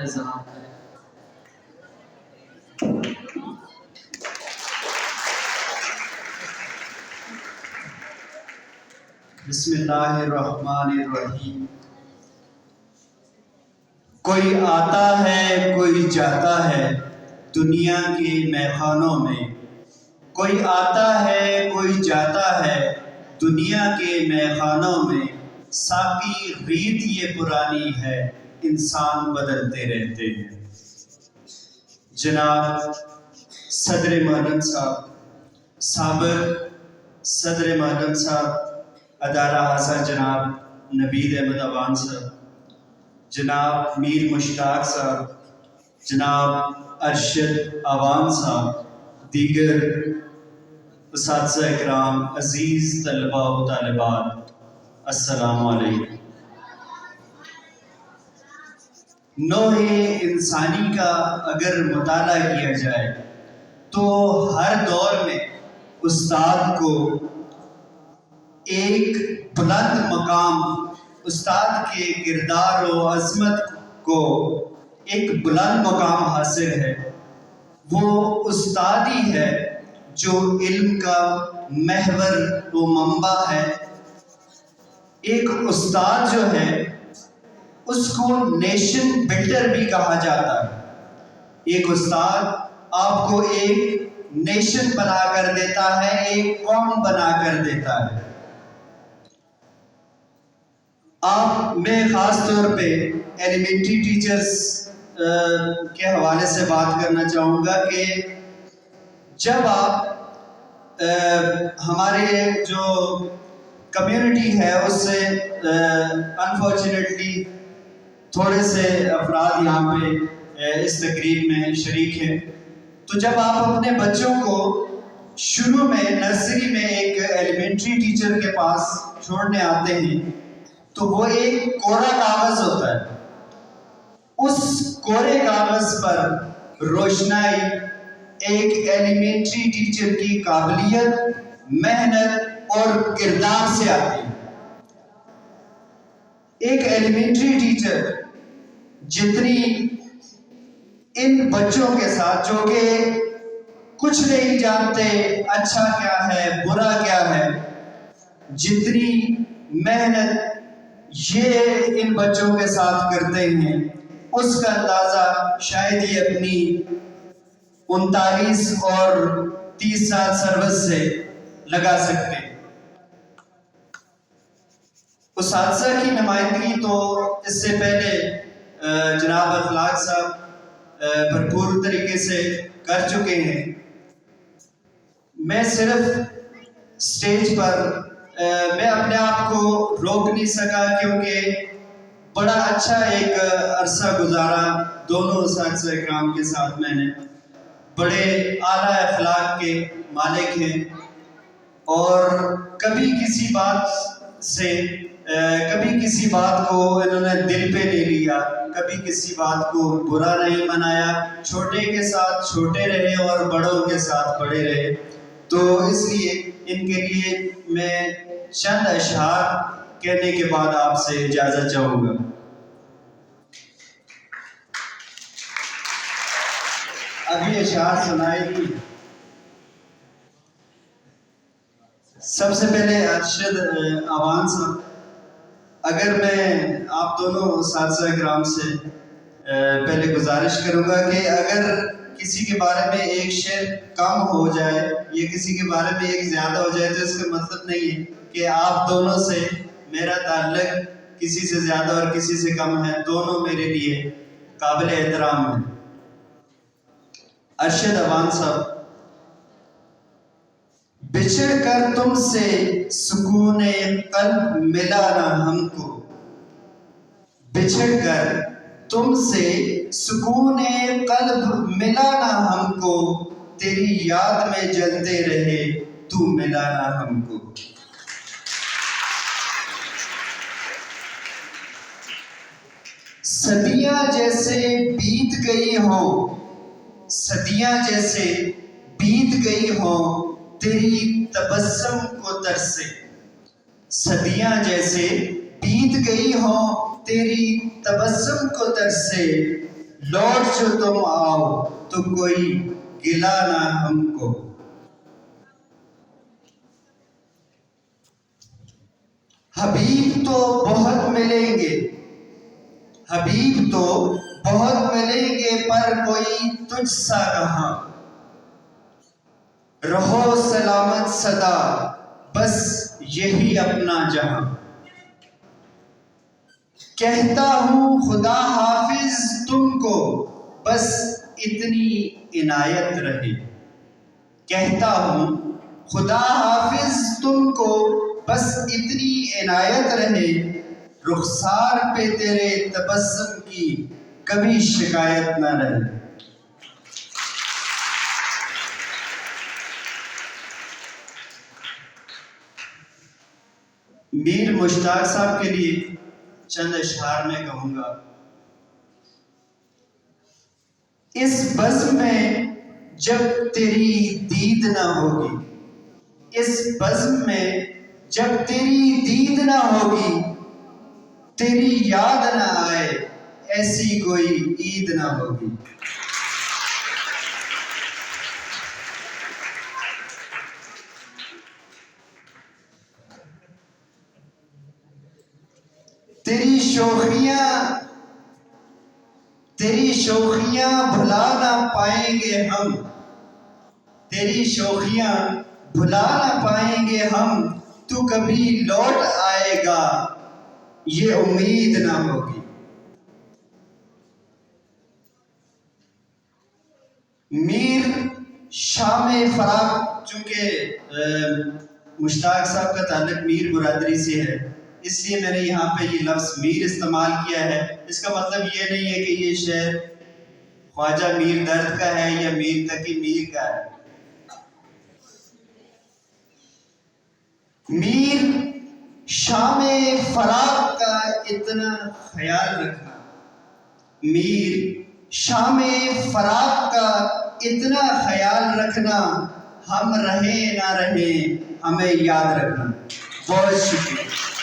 اظہار کریں۔ بسم اللہ الرحمن الرحیم۔ کوئی آتا ہے کوئی جاتا ہے دنیا کے میخانوں میں، کوئی آتا ہے کوئی جاتا ہے دنیا کے میخانوں میں، ساقی ریت یہ پرانی ہے انسان بدلتے رہتے ہیں۔ جناب صدر محرم صاحب، سابق صدر محرم صاحب ادارہ اعضا جناب نوید احمد عوان صاحب، جناب میر مشتاق صاحب، جناب ارشد عوان صاحب، دیگر اساتذہ اکرام، عزیز طلبہ و طالبات، السلام علیکم۔ نوع انسانی کا اگر مطالعہ کیا جائے تو ہر دور میں استاد کو ایک بلند مقام، استاد کے کردار و عظمت کو ایک بلند مقام حاصل ہے۔ وہ استاد ہی ہے جو علم کا محور و منبع ہے۔ ایک استاد جو ہے اس کو نیشن بلڈر بھی کہا جاتا ہے۔ ایک استاد آپ کو ایک نیشن بنا کر دیتا ہے، ایک قوم بنا کر دیتا ہے۔ میں خاص طور پہ ایلیمنٹری ٹیچرز کے حوالے سے بات کرنا چاہوں گا کہ جب آپ ہمارے جو کمیونٹی ہے اس سے انفارچونیٹلی تھوڑے سے افراد یہاں پہ اس تقریب میں شریک ہیں، تو جب آپ اپنے بچوں کو شروع میں نرسری میں ایک ایلیمنٹری ٹیچر کے پاس چھوڑنے آتے ہیں تو وہ ایک کورا کاغذ ہوتا ہے۔ اس کورے کاغذ پر روشنائی ایک ایلیمنٹری ٹیچر کی قابلیت، محنت اور کردار سے آتی ہے۔ ایک ایلیمنٹری ٹیچر جتنی ان بچوں کے ساتھ جو کہ کچھ نہیں جانتے اچھا کیا ہے برا کیا ہے، جتنی محنت یہ ان بچوں کے ساتھ کرتے ہیں اس کا اندازہ شاید یہ اپنی 39 اور 30 سال سروس سے لگا سکتے ہیں۔ اساتذہ کی نمائندگی تو اس سے پہلے جناب اخلاق صاحب بھرپور طریقے سے کر چکے ہیں۔ میں صرف سٹیج پر میں اپنے آپ کو روک نہیں سکا کیونکہ بڑا اچھا ایک عرصہ گزارا دونوں اساتذہ اکرام کے ساتھ۔ میں نے بڑے اعلیٰ اخلاق کے مالک ہیں اور کبھی کسی بات کو انہوں نے دل پہ نہیں لیا، کبھی کسی بات کو برا نہیں منایا، چھوٹے کے ساتھ چھوٹے رہے اور بڑوں کے ساتھ بڑے رہے۔ تو اس لیے ان کے لیے میں چند اشعار کہنے کے بعد آپ سے اجازت چاہوں گا۔ ابھی اشعار سنائے گی۔ سب سے پہلے ارشد عوان صاحب، اگر میں آپ دونوں اساتذہ اکرام سے پہلے گزارش کروں گا کہ اگر کسی کے بارے میں ایک شعر کم ہو جائے یا کسی کے بارے میں ایک زیادہ ہو جائے تو اس کا مطلب نہیں ہے کہ آپ دونوں سے میرا تعلق کسی سے زیادہ اور کسی سے کم ہے، دونوں میرے لیے قابل احترام ہیں۔ ارشد عوان صاحب، بچھڑ کر تم سے سکون قلب ملا نہ ہم کو، بچھڑ کر تم سے سکون قلب ملا نہ ہم کو، تیری یاد میں جلتے رہے تو ملا نہ ہم کو۔ صدیاں جیسے بیت گئی ہوں، صدیاں جیسے بیت گئی ہوں تیری تبسم کو ترسے، صدیاں جیسے بیت گئی ہوں تیری تبسم کو ترسے، لوٹ جو تم آؤ تو کوئی گلا نہ ہم کو۔ حبیب تو بہت ملیں گے، حبیب تو بہت ملیں گے، پر کوئی تجھ سا کہاں۔ رہو سلامت سدا بس یہی اپنا جہاں۔ کہتا ہوں خدا حافظ تم کو بس اتنی عنایت رہے۔ کہتا ہوں خدا حافظ تم کو بس اتنی عنایت رہے، رخسار پہ تیرے تبسم کی کبھی شکایت نہ رہے۔ میر مشتاق صاحب کے لیے چند اشعار میں کہوں گا۔ اس بزم میں جب تیری دید نہ ہوگی، اس بزم میں جب تیری دید نہ ہوگی، تیری یاد نہ آئے ایسی کوئی عید نہ ہوگی۔ تیری شوخیاں بھلا نہ پائیں گے ہم، تیری شوخیاں بھلا نہ پائیں گے ہم، تو کبھی لوٹ آئے گا یہ امید نہ ہوگی۔ میر شام فراق، چونکہ مشتاق صاحب کا تعلق میر برادری سے ہے، اس لیے میں نے یہاں پہ یہ لفظ میر استعمال کیا ہے۔ اس کا مطلب یہ نہیں ہے کہ یہ شعر خواجہ میر درد کا ہے یا میر تقی میر کا ہے۔ میر شام فراق کا اتنا خیال رکھنا، میر شام فراق کا اتنا خیال رکھنا، ہم رہیں نہ رہیں ہمیں یاد رکھنا۔ بہت شکریہ۔